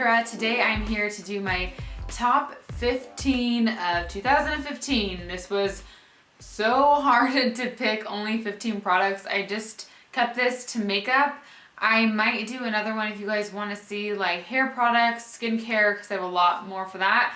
Kendra. Today I'm here to do my top 15 of 2015. This was so hard to pick only 15 products. I just kept this to makeup. I might do another one if you guys want to see like hair products, skincare, because I have a lot more for that.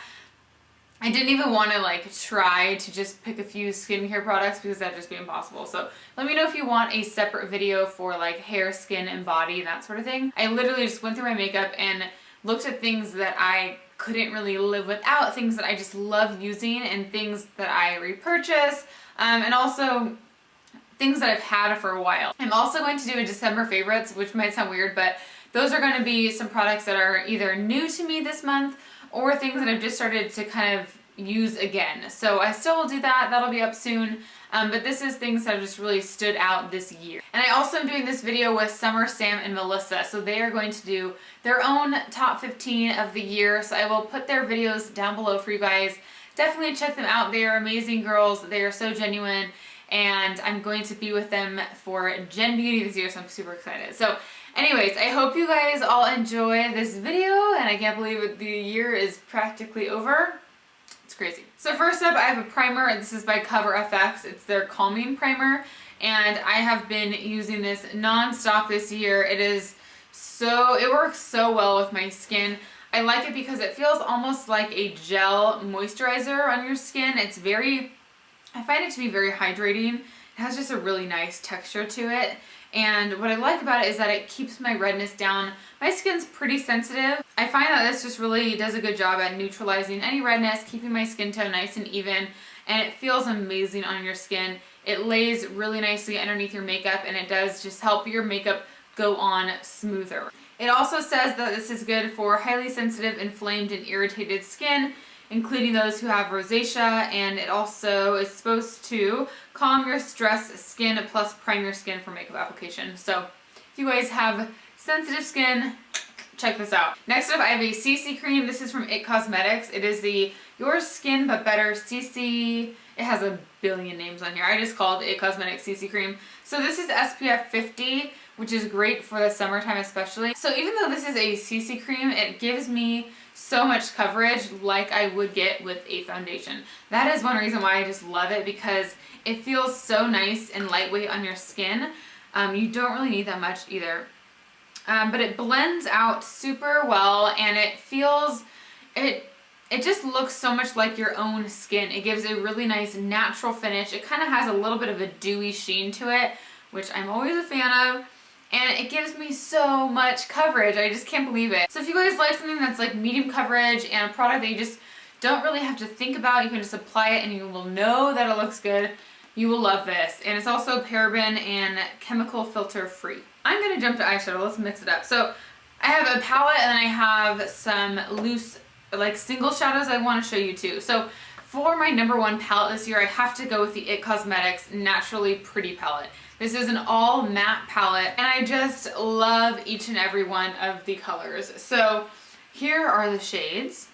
I didn't even want to like try to just pick a few skincare products because that'd just be impossible. So let me know if you want a separate video for like hair, skin, and body, that sort of thing. I literally just went through my makeup and looked at things that I couldn't really live without, things that I just love using, and things that I repurchase, and also things that I've had for a while. I'm also going to do a December favorites, which might sound weird, but those are going to be some products that are either new to me this month or things that I've just started to kind of use again. So I still will do that. That'll be up soon. But this is things that have just really stood out this year. And I also am doing this video with Summer, Sam, and Melissa. So they are going to do their own top 15 of the year. So I will put their videos down below for you guys. Definitely check them out. They are amazing girls. They are so genuine. And I'm going to be with them for Gen Beauty this year, so I'm super excited. So anyways, I hope you guys all enjoy this video, and I can't believe the year is practically over. It's crazy. So first up, I have a primer. This is by Cover FX. It's their Calming Primer, and I have been using this non-stop this year. It works so well with my skin. I like it because it feels almost like a gel moisturizer on your skin. I find it to be very hydrating. It has just a really nice texture to it. And what I like about it is that it keeps my redness down. My skin's pretty sensitive. I find that this just really does a good job at neutralizing any redness, keeping my skin tone nice and even, and it feels amazing on your skin. It lays really nicely underneath your makeup, and it does just help your makeup go on smoother. It also says that this is good for highly sensitive, inflamed, and irritated skin, including those who have rosacea, and it also is supposed to calm your stressed skin plus prime your skin for makeup application. So if you guys have sensitive skin, check this out. Next up, I have a CC Cream. This is from It Cosmetics. It is the Your Skin But Better CC. It has a billion names on here. I just called it It Cosmetics CC Cream. So this is SPF 50, which is great for the summertime especially. So even though this is a CC cream, it gives me so much coverage like I would get with a foundation. That is one reason why I just love it, because it feels so nice and lightweight on your skin. You don't really need that much either. But it blends out super well, and it just looks so much like your own skin. It gives a really nice natural finish. It kind of has a little bit of a dewy sheen to it, which I'm always a fan of. And it gives me so much coverage. I just can't believe it. So if you guys like something that's like medium coverage and a product that you just don't really have to think about, you can just apply it and you will know that it looks good. You will love this. And it's also paraben and chemical filter free. I'm gonna jump to eyeshadow. Let's mix it up. So I have a palette, and then I have some loose like single shadows I want to show you too. So for my #1 palette this year, I have to go with the It Cosmetics Naturally Pretty palette. This is an all matte palette, and I just love each and every one of the colors. So here are the shades.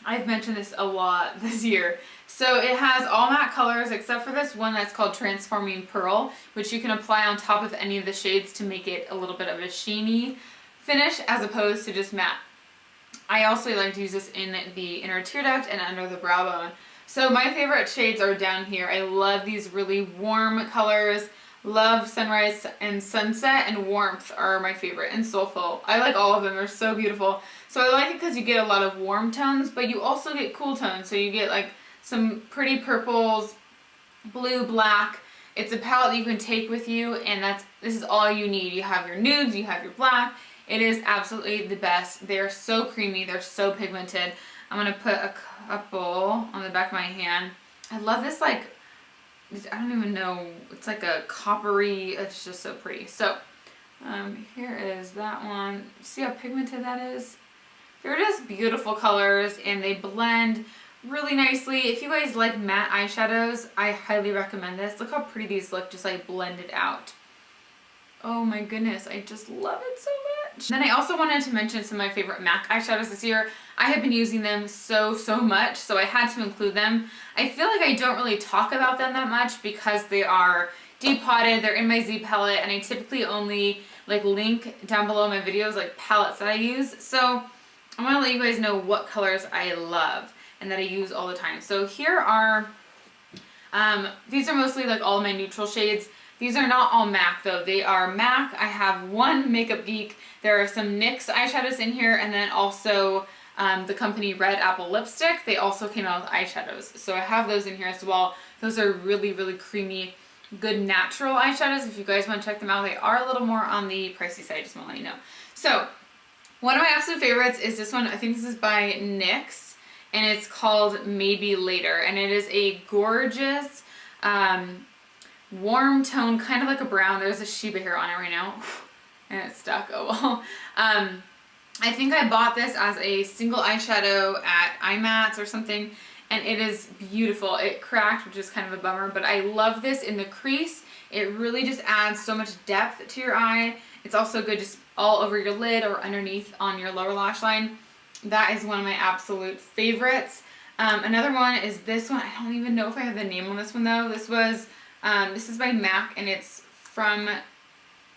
I've mentioned this a lot this year. So it has all matte colors except for this one that's called Transforming Pearl, which you can apply on top of any of the shades to make it a little bit of a sheeny finish as opposed to just matte. I also like to use this in the inner tear duct and under the brow bone. So my favorite shades are down here. I love these really warm colors. Love Sunrise and Sunset, and Warmth are my favorite, and Soulful. I like all of them. They're so beautiful. So I like it because you get a lot of warm tones, but you also get cool tones. So you get like some pretty purples, blue, black. It's a palette that you can take with you, and this is all you need. You have your nudes, you have your black. It is absolutely the best. They're so creamy. They're so pigmented. I'm going to put a couple on the back of my hand. I love this, like, I don't even know, it's like a coppery, it's just so pretty. So here is that one. See how pigmented that is? They're just beautiful colors, and they blend really nicely. If you guys like matte eyeshadows, I highly recommend this. Look how pretty these look, just like blended out. Oh my goodness, I just love it so much. Then I also wanted to mention some of my favorite MAC eyeshadows this year. I have been using them so much, so I had to include them. I feel like I don't really talk about them that much because they are depotted, they're in my Z palette, and I typically only like link down below my videos like palettes that I use. So I want to let you guys know what colors I love and that I use all the time. So here are, these are mostly like all my neutral shades. These are not all MAC though. They are MAC. I have one Makeup Geek. There are some NYX eyeshadows in here, and then also the company Red Apple lipstick. They also came out with eyeshadows. So I have those in here as well. Those are really, really creamy, good natural eyeshadows. If you guys want to check them out, they are a little more on the pricey side, just want to let you know. So one of my absolute favorites is this one. I think this is by NYX, and it's called Maybe Later, and it is a gorgeous warm tone, kind of like a brown. There's a Shiba hair on it right now, and it's stuck. Oh well. I think I bought this as a single eyeshadow at IMATS or something, and it is beautiful. It cracked, which is kind of a bummer, but I love this in the crease. It really just adds so much depth to your eye. It's also good just all over your lid or underneath on your lower lash line. That is one of my absolute favorites. Another one is this one. I don't even know if I have the name on this one though. This is by MAC, and it's from,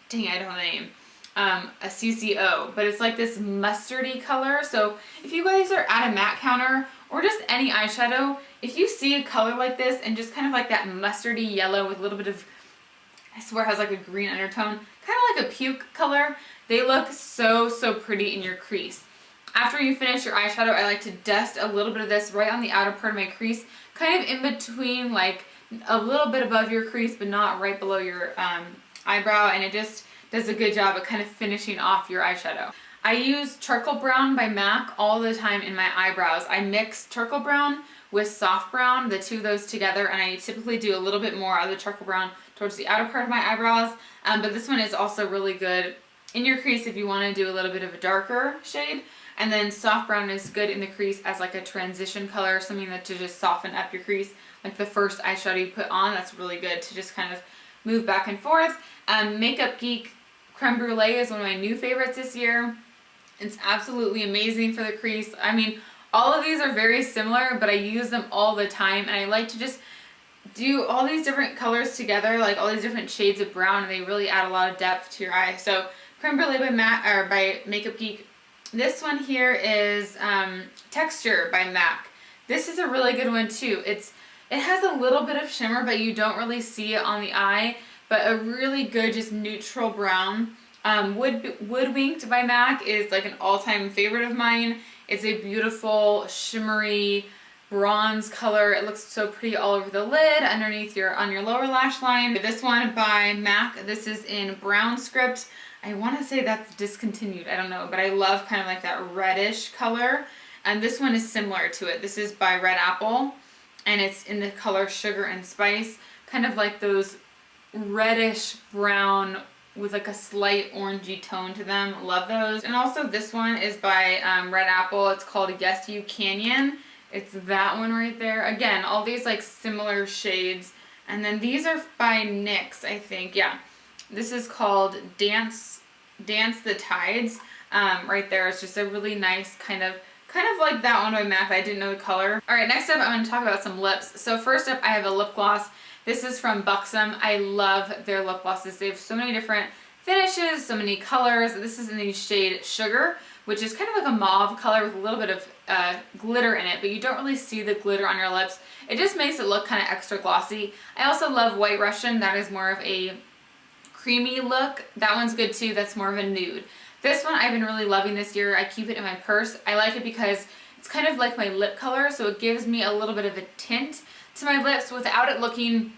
dang, I don't know the name. A CCO, but it's like this mustardy color. So if you guys are at a MAC counter or just any eyeshadow, if you see a color like this and just kind of like that mustardy yellow with a little bit of, I swear it has like a green undertone, kind of like a puke color, they look so, so pretty in your crease. After you finish your eyeshadow, I like to dust a little bit of this right on the outer part of my crease, kind of in between, like a little bit above your crease, but not right below your eyebrow, and it just does a good job of kind of finishing off your eyeshadow. I use Charcoal Brown by MAC all the time in my eyebrows. I mix Charcoal Brown with Soft Brown, the two of those together, and I typically do a little bit more of the Charcoal Brown towards the outer part of my eyebrows, but this one is also really good in your crease if you want to do a little bit of a darker shade. And then Soft Brown is good in the crease as like a transition color, something that to just soften up your crease. Like the first eyeshadow you put on, that's really good to just kind of move back and forth. Makeup Geek Creme Brulee is one of my new favorites this year. It's absolutely amazing for the crease. I mean, all of these are very similar, but I use them all the time, and I like to just do all these different colors together, like all these different shades of brown, and they really add a lot of depth to your eye. So Creme Brulee by Makeup Geek. This one here is Texture by MAC. This is a really good one too. It has a little bit of shimmer, but you don't really see it on the eye, but a really good just neutral brown. Woodwinked by MAC is like an all-time favorite of mine. It's a beautiful shimmery bronze color. It looks so pretty all over the lid, underneath on your lower lash line. This one by MAC, this is in brown script. I want to say that's discontinued, I don't know, but I love kind of like that reddish color. And this one is similar to it. This is by Red Apple, and it's in the color Sugar and Spice, kind of like those reddish brown with like a slight orangey tone to them. Love those. And also this one is by Red Apple. It's called Yes You Canyon. It's that one right there. Again, all these like similar shades. And then these are by NYX, I think. Yeah. This is called Dance the Tides. Right there. It's just a really nice kind of like that one by MAC. I didn't know the color. Alright, next up I'm going to talk about some lips. So first up I have a lip gloss. This is from Buxom. I love their lip glosses. They have so many different finishes, so many colors. This is in the shade Sugar, which is kind of like a mauve color with a little bit of glitter in it, but you don't really see the glitter on your lips. It just makes it look kind of extra glossy. I also love White Russian. That is more of a creamy look. That one's good too. That's more of a nude. This one I've been really loving this year. I keep it in my purse. I like it because it's kind of like my lip color, so it gives me a little bit of a tint to my lips without it looking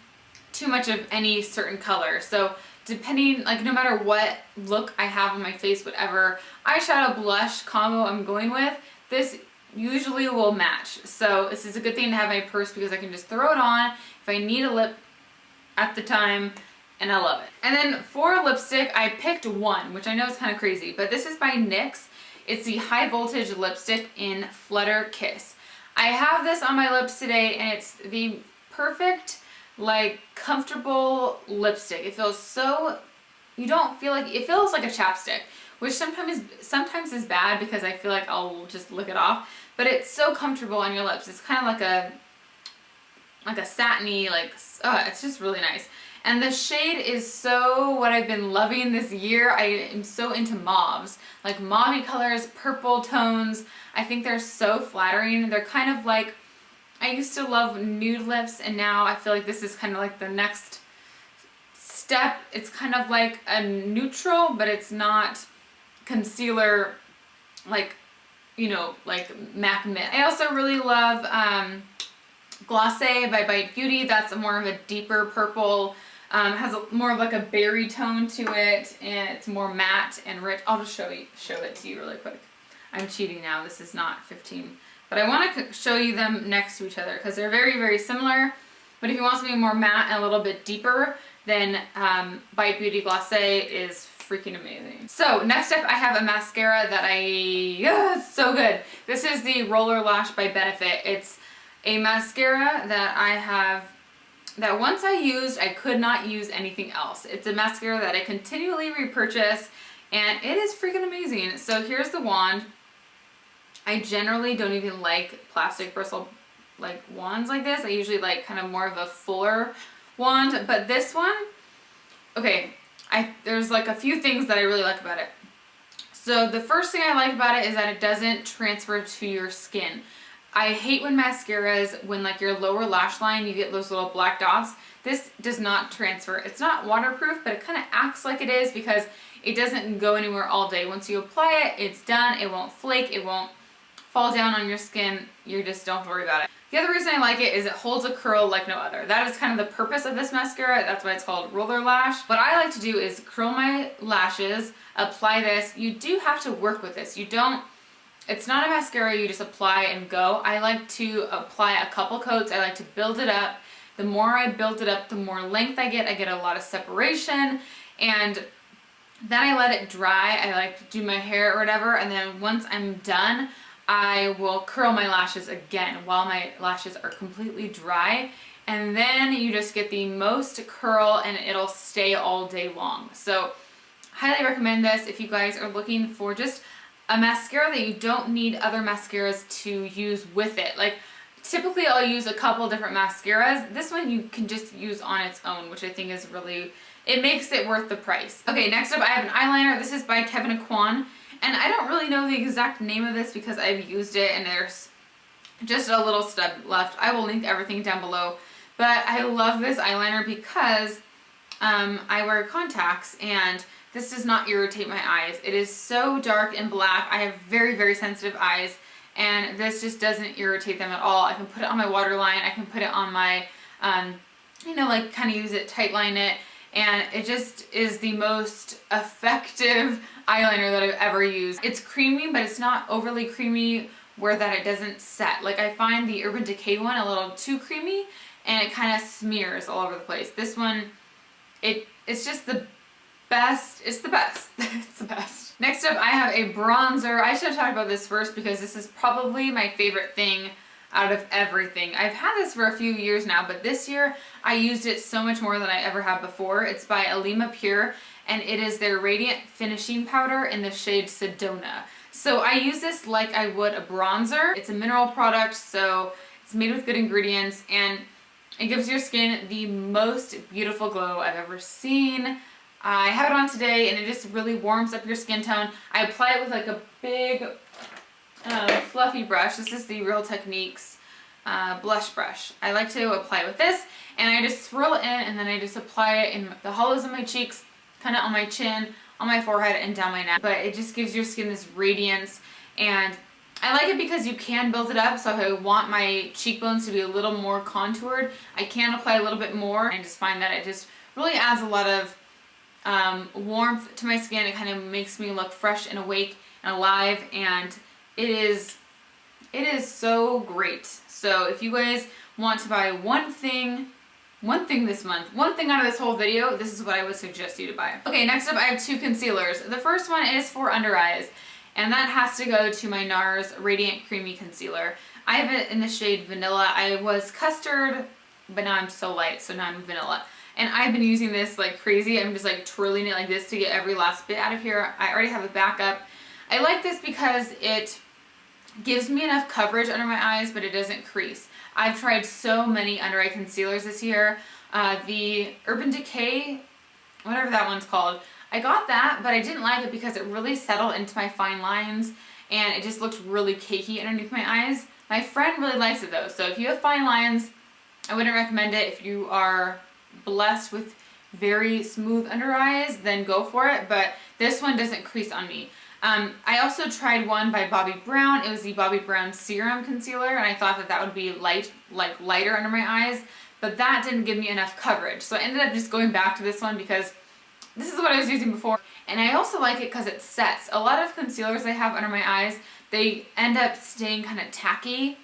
too much of any certain color. So depending, like no matter what look I have on my face, whatever eyeshadow blush combo I'm going with, this usually will match. So this is a good thing to have in my purse because I can just throw it on if I need a lip at the time, and I love it. And then for lipstick, I picked one, which I know is kind of crazy, but this is by NYX. It's the High Voltage Lipstick in Flutter Kiss. I have this on my lips today, and it's the perfect, like, comfortable lipstick. It feels so, you don't feel like, it feels like a chapstick, which sometimes is bad because I feel like I'll just lick it off, but it's so comfortable on your lips. It's kind of like a satiny, like, it's just really nice. And the shade is so what I've been loving this year. I am so into mauves, like mauvey colors, purple tones. I think they're so flattering. They're kind of like, I used to love nude lips, and now I feel like this is kind of like the next step. It's kind of like a neutral, but it's not concealer like, you know, like MAC Mist. I also really love Glacé by Bite Beauty. That's more of a deeper purple. Has more of like a berry tone to it, and it's more matte and rich. I'll just show it to you really quick. I'm cheating now. This is not 15, but I want to show you them next to each other because they're very, very similar. But if you want something more matte and a little bit deeper, then Bite Beauty Glacé is freaking amazing. So next up, I have a mascara that it's so good. This is the Roller Lash by Benefit. It's a mascara that I have, that once I used, I could not use anything else. It's a mascara that I continually repurchase, and it is freaking amazing. So here's the wand. I generally don't even like plastic bristle like wands like this. I usually like kind of more of a fuller wand, but this one, okay, there's like a few things that I really like about it. So the first thing I like about it is that it doesn't transfer to your skin. I hate when mascaras, when like your lower lash line, you get those little black dots. This does not transfer. It's not waterproof, but it kind of acts like it is because it doesn't go anywhere all day. Once you apply it, it's done. It won't flake. It won't fall down on your skin. You just don't worry about it. The other reason I like it is it holds a curl like no other. That is kind of the purpose of this mascara. That's why it's called Roller Lash. What I like to do is curl my lashes, apply this. You do have to work with this. It's not a mascara you just apply and go. I like to apply a couple coats. I like to build it up. The more I build it up, the more length I get. I get a lot of separation, and then I let it dry. I like to do my hair or whatever, and then once I'm done, I will curl my lashes again while my lashes are completely dry, and then you just get the most curl and it'll stay all day long. So highly recommend this if you guys are looking for just a mascara that you don't need other mascaras to use with it. Like typically I'll use a couple different mascaras. This one you can just use on its own, which I think is really, it makes it worth the price. Okay, next up I have an eyeliner. This is by Kevyn Aucoin. And I don't really know the exact name of this because I've used it and there's just a little stub left. I will link everything down below. But I love this eyeliner because I wear contacts and this does not irritate my eyes. It is so dark and black. I have very, very sensitive eyes, and this just doesn't irritate them at all. I can put it on my waterline. I can put it on my, you know, like kind of use it, tight line it. And it just is the most effective eyeliner that I've ever used. It's creamy, but it's not overly creamy where that it doesn't set. Like I find the Urban Decay one a little too creamy and it kind of smears all over the place. This one, it's just the best. It's the best. It's the best. Next up, I have a bronzer. I should have talked about this first because this is probably my favorite thing out of everything. I've had this for a few years now, but this year I used it so much more than I ever have before. It's by Alima Pure, and it is their Radiant Finishing Powder in the shade Sedona. So I use this like I would a bronzer. It's a mineral product, so it's made with good ingredients, and it gives your skin the most beautiful glow I've ever seen. I have it on today, and it just really warms up your skin tone. I apply it with like a big fluffy brush. This is the Real Techniques blush brush. I like to apply it with this, and I just swirl it in, and then I just apply it in the hollows of my cheeks, kind of on my chin, on my forehead, and down my neck. But it just gives your skin this radiance, and I like it because you can build it up. So if I want my cheekbones to be a little more contoured, I can apply a little bit more. I just find that it just really adds a lot of warmth to my skin. It kind of makes me look fresh and awake and alive, and it is so great. So if you guys want to buy one thing this month, one thing out of this whole video, this is what I would suggest you to buy. Okay, next up I have two concealers. The first one is for under eyes, and that has to go to my Nars Radiant Creamy Concealer. I have it in the shade Vanilla. I was custard, but now I'm so light, so now I'm vanilla. And I've been using this like crazy. I'm just like twirling it like this to get every last bit out of here. I already have a backup. I like this because it gives me enough coverage under my eyes, but it doesn't crease. I've tried so many under eye concealers this year. The Urban Decay, whatever that one's called, I got that, but I didn't like it because it really settled into my fine lines and it just looked really cakey underneath my eyes. My friend really likes it though, so if you have fine lines, I wouldn't recommend it. If you are blessed with very smooth under eyes, then go for it, but this one doesn't crease on me. I also tried one by Bobbi Brown. It was the Bobbi Brown Serum Concealer, and I thought that that would be lighter under my eyes, but that didn't give me enough coverage. So I ended up just going back to this one because this is what I was using before. And I also like it because it sets. A lot of concealers I have under my eyes, they end up staying kind of tacky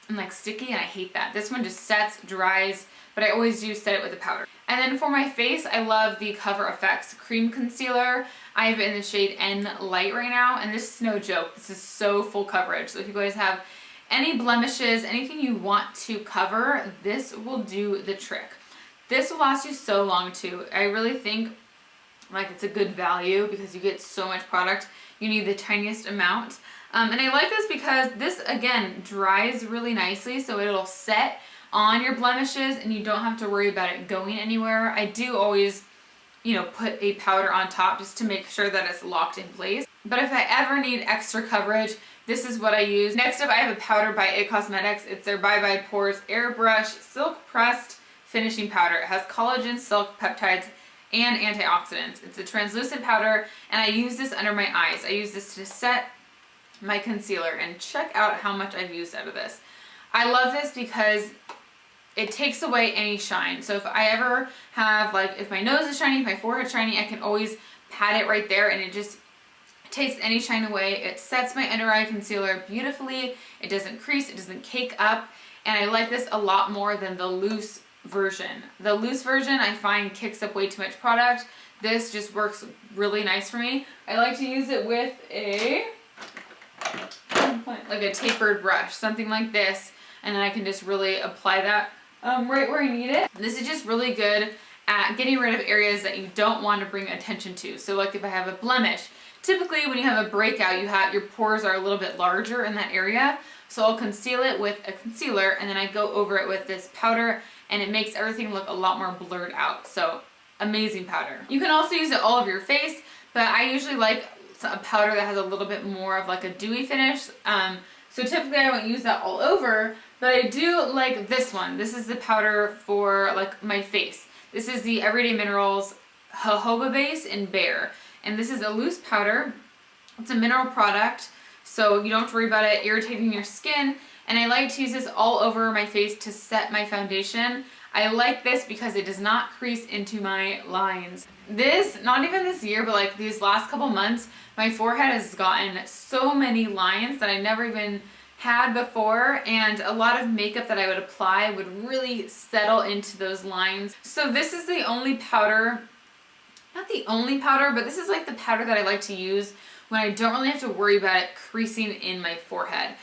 and like sticky, and I hate that. This one just sets, dries, but I always do set it with a powder. And then for my face, I love the Cover FX Cream Concealer. I have it in the shade N Light right now, and this is no joke. This is so full coverage. So if you guys have any blemishes, anything you want to cover, this will do the trick. This will last you so long too. I really think like it's a good value because you get so much product. You need the tiniest amount. And I like this because this, again, dries really nicely, so it'll set on your blemishes and you don't have to worry about it going anywhere. I do always, you know, put a powder on top just to make sure that it's locked in place. But if I ever need extra coverage, this is what I use. Next up, I have a powder by IT Cosmetics. It's their Bye Bye Pores Airbrush Silk Pressed Finishing Powder. It has collagen, silk, peptides, and antioxidants. It's a translucent powder, and I use this under my eyes. I use this to set my concealer, and check out how much I've used out of this. I love this because it takes away any shine. So if I ever have, like, if my nose is shiny, if my forehead's shiny, I can always pat it right there and it just takes any shine away. It sets my under eye concealer beautifully. It doesn't crease, it doesn't cake up, and I like this a lot more than the loose version. The loose version I find kicks up way too much product. This just works really nice for me. I like to use it with like a tapered brush, something like this, and then I can just really apply that right where I need it. This is just really good at getting rid of areas that you don't want to bring attention to. So like if I have a blemish, typically when you have a breakout, your pores are a little bit larger in that area. So I'll conceal it with a concealer and then I go over it with this powder, and it makes everything look a lot more blurred out. So amazing powder. You can also use it all over your face, but I usually like a powder that has a little bit more of like a dewy finish. So typically I won't use that all over, but I do like this one. This is the powder for like my face. This is the Everyday Minerals Jojoba Base in Bare. And this is a loose powder. It's a mineral product, so you don't have to worry about it irritating your skin. And I like to use this all over my face to set my foundation. I like this because it does not crease into my lines. This, not even this year, but like these last couple months, my forehead has gotten so many lines that I never even had before, and a lot of makeup that I would apply would really settle into those lines. So this is the only powder, not the only powder, but this is like the powder that I like to use when I don't really have to worry about it creasing in my forehead.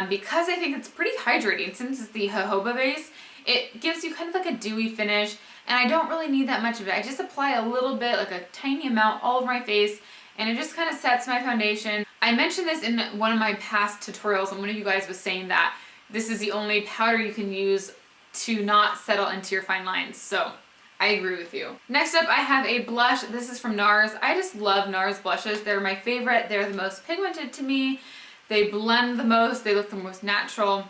Because I think it's pretty hydrating. Since it's the jojoba base, it gives you kind of like a dewy finish, and I don't really need that much of it. I just apply a little bit, like a tiny amount, all over my face, and it just kind of sets my foundation. I mentioned this in one of my past tutorials, and one of you guys was saying that this is the only powder you can use to not settle into your fine lines, so I agree with you. Next up, I have a blush. This is from Nars. I just love Nars blushes. They're my favorite. They're the most pigmented to me. They blend the most. They look the most natural.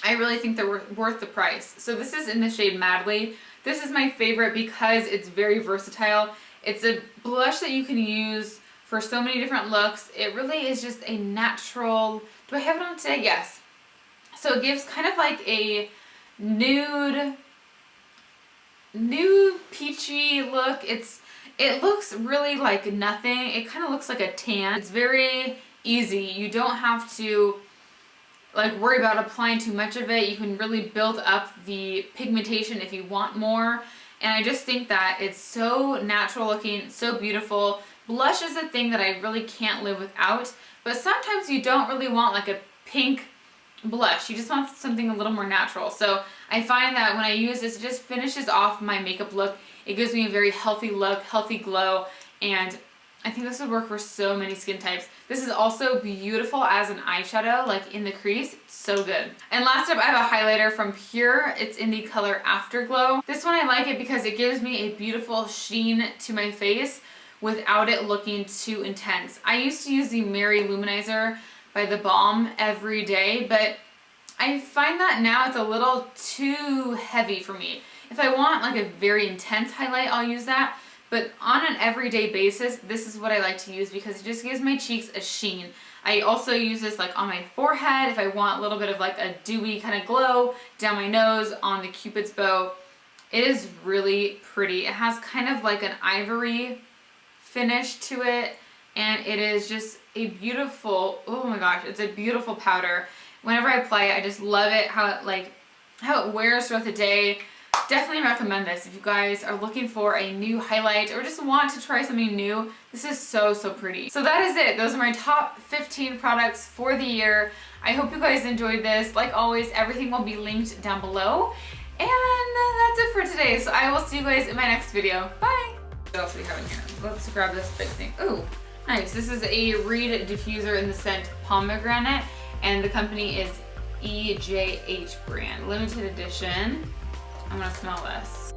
I really think they're worth the price. So this is in the shade Madly. This is my favorite because it's very versatile. It's a blush that you can use for so many different looks. It really is just a natural, do I have it on today? Yes. So it gives kind of like a nude peachy look. It looks really like nothing. It kind of looks like a tan. It's very easy. You don't have to like worry about applying too much of it. You can really build up the pigmentation if you want more. And I just think that it's so natural looking, so beautiful. Blush is a thing that I really can't live without, but sometimes you don't really want like a pink blush. You just want something a little more natural. So I find that when I use this, it just finishes off my makeup look. It gives me a very healthy look, healthy glow, and I think this would work for so many skin types. This is also beautiful as an eyeshadow, like in the crease. It's so good. And last up, I have a highlighter from Pure. It's in the color Afterglow. This one, I like it because it gives me a beautiful sheen to my face without it looking too intense. I used to use the Mary Luminizer by The Balm every day, but I find that now it's a little too heavy for me. If I want like a very intense highlight, I'll use that. But on an everyday basis, this is what I like to use because it just gives my cheeks a sheen. I also use this like on my forehead if I want a little bit of like a dewy kind of glow, down my nose, on the Cupid's bow. It is really pretty. It has kind of like an ivory finish to it, and it is just a beautiful, oh my gosh, it's a beautiful powder. Whenever I apply it, I just love it, how it wears throughout the day. Definitely recommend this if you guys are looking for a new highlight or just want to try something new. This is so pretty. So that is it. Those are my top 15 products for the year. I hope you guys enjoyed this. Like always, everything will be linked down below. And that's it for today. So I will see you guys in my next video. Bye. What else do we have in here? Let's grab this big thing. Ooh, nice. This is a Reed diffuser in the scent Pomegranate, and the company is EJH brand. Limited edition. I'm gonna smell this.